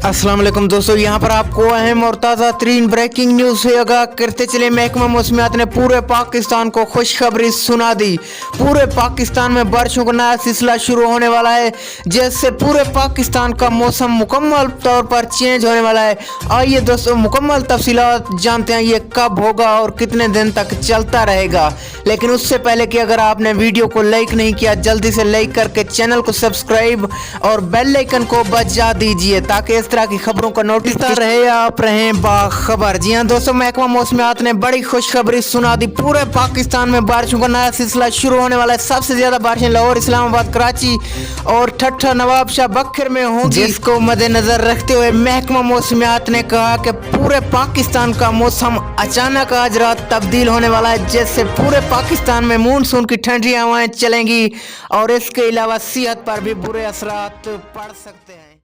अस्सलाम वालेकुम दोस्तों, यहाँ पर आपको अहम और ताज़ा तरीन ब्रेकिंग न्यूज़ से आगाह करते चले। महकमा मौसमियात ने पूरे पाकिस्तान को खुशखबरी सुना दी। पूरे पाकिस्तान में बारिशों का नया सिलसिला शुरू होने वाला है, जिससे पूरे पाकिस्तान का मौसम मुकम्मल तौर पर चेंज होने वाला है। आइए दोस्तों मुकम्मल तफसीलात जानते हैं ये कब होगा और कितने दिन तक चलता रहेगा। लेकिन उससे पहले कि अगर आपने वीडियो को लाइक नहीं किया, जल्दी से लाइक करके चैनल को सब्सक्राइब और बेल आइकन को बजा दीजिए ताकि इस तरह की खबरों का नोटिस रहे, आप रहें बाखबर। जी हाँ दोस्तों, महकमा मौसमियात ने बड़ी खुशखबरी सुना दी। पूरे पाकिस्तान में बारिशों का नया सिलसिला शुरू होने वाला है। सबसे ज्यादा बारिशें लाहौर, इस्लामाबाद, कराची और ठट्ठा, नवाबशाह, बखर में होंगी, जिसको मद्देनजर रखते हुए महकमा मौसमियात ने कहा कि पूरे पाकिस्तान का मौसम अचानक आज रात तब्दील होने वाला है, जिससे पूरे पाकिस्तान में मानसून की ठंडी हवाएं चलेंगी और इसके अलावा सेहत पर भी बुरे असरात पड़ सकते हैं।